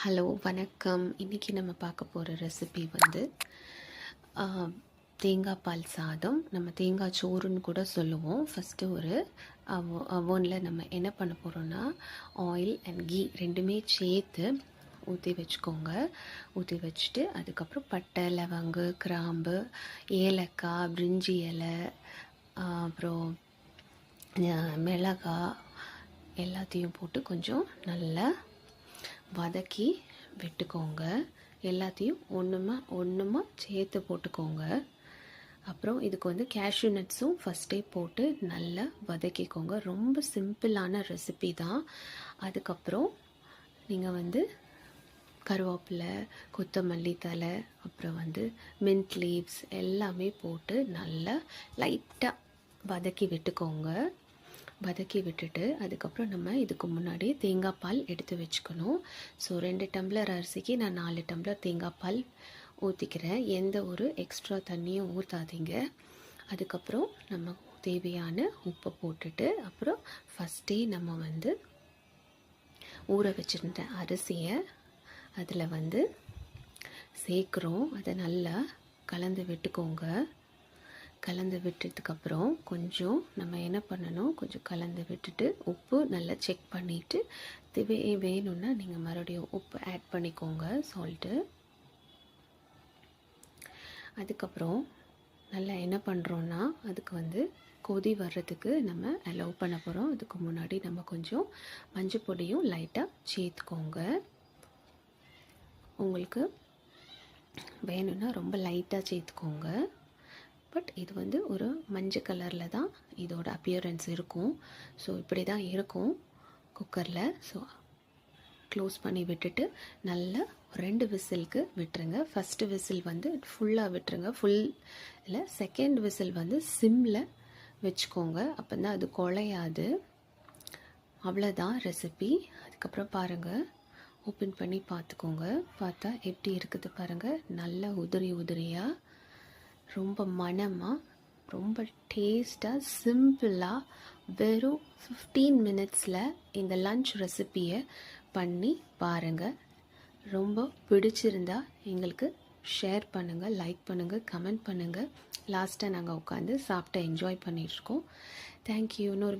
Hello வணக்கம். இன்றைக்கி நம்ம பார்க்க போகிற ரெசிபி வந்து தேங்காய் பால் சாதம். நம்ம தேங்காய் சோறுன்னு கூட சொல்லுவோம். ஃபஸ்ட்டு ஒரு அவனில் நம்ம என்ன பண்ண போகிறோன்னா, ஆயில் அண்ட் கீ ரெண்டுமே சேர்த்து ஊற்றி வச்சுக்கோங்க. ஊற்றி வச்சுட்டு அதுக்கப்புறம் பட்டை, லவங்கு, கிராம்பு, ஏலக்காய், பிரிஞ்சி இலை, அப்புறம் மிளகாய் எல்லாத்தையும் போட்டு கொஞ்சம் நல்லா வதக்கி விட்டுக்கோங்க. எல்லாத்தையும் ஒன்றுமா சேர்த்து போட்டுக்கோங்க. அப்புறம் இதுக்கு வந்து கேஷ்யூ நட்ஸும் ஃபஸ்ட்டே போட்டு நல்லா வதக்கிக்கோங்க. ரொம்ப சிம்பிளான ரெசிபி தான். அதுக்கப்புறம் நீங்கள் வந்து கருவேப்பிலை, கொத்தமல்லி தழை, அப்புறம் வந்து மின்ட் லீவ்ஸ் எல்லாமே போட்டு நல்லா லைட்டாக வதக்கி விட்டுக்கோங்க. வதக்கி விட்டுட்டு அதுக்கப்புறம் நம்ம இதுக்கு முன்னாடி தேங்காய் பால் எடுத்து வச்சுக்கணும். ஸோ 2 டம்ளர் அரிசிக்கு நான் 4 டம்ளர் தேங்காய் பால் ஊற்றிக்கிறேன். எந்த ஒரு எக்ஸ்ட்ரா தண்ணியும் ஊற்றாதீங்க. அதுக்கப்புறம் நம்ம தேவையான உப்பை போட்டுட்டு அப்புறம் ஃபஸ்ட்டே நம்ம வந்து ஊற வச்சுருந்த அரிசியை அதில் வந்து சேர்க்குறோம். அதை நல்லா கலந்து விட்டுக்கோங்க. கலந்து விட்டதுக்கப்புறம் கொஞ்சம் நம்ம என்ன பண்ணணும், கொஞ்சம் கலந்து விட்டுட்டு உப்பு நல்லா செக் பண்ணிவிட்டு வேணும்னா நீங்கள் மறுபடியும் உப்பு ஆட் பண்ணிக்கோங்க, சால்ட்டு. அதுக்கப்புறம் நல்லா என்ன பண்ணுறோன்னா, அதுக்கு வந்து கொதி வர்றதுக்கு நம்ம அலோவ் பண்ண போகிறோம். அதுக்கு முன்னாடி நம்ம கொஞ்சம் மஞ்சள் பொடியும் லைட்டாக சேர்த்துக்கோங்க. உங்களுக்கு வேணும்னா ரொம்ப லைட்டாக சேர்த்துக்கோங்க. பட் இது வந்து ஒரு மஞ்சள் கலரில் தான் இதோட அப்பியரன்ஸ் இருக்கும். ஸோ இப்படி தான் இருக்கும் குக்கரில். ஸோ க்ளோஸ் பண்ணி விட்டுட்டு நல்லா 2 விசிலுக்கு விட்டுருங்க. ஃபஸ்ட்டு விசில் வந்து ஃபுல்லாக விட்டுருங்க. இல்லை, செகண்ட் விசில் வந்து சிம்மில் வச்சுக்கோங்க. அப்போ தான் அது குழையாது. அவ்வளோதான் ரெசிபி. அதுக்கப்புறம் பாருங்கள், ஓப்பன் பண்ணி பார்த்துக்கோங்க. பார்த்தா எப்படி இருக்குது பாருங்கள். நல்லா உதிரியாக, ரொம்ப மணமாக, ரொம்ப டேஸ்ட்டாக, சிம்பிளாக வெறும் 15 மினிட்ஸில் இந்த லன்ச் ரெசிப்பியை பண்ணி பாருங்கள். ரொம்ப பிடிச்சிருந்தா எங்களுக்கு ஷேர் பண்ணுங்கள், லைக் பண்ணுங்கள், கமெண்ட் பண்ணுங்கள். லாஸ்ட்டாக நாங்கள் உட்காந்து சாப்பிட்டு என்ஜாய் பண்ணிகிட்ருக்கோம். தேங்க்யூ. இன்னொரு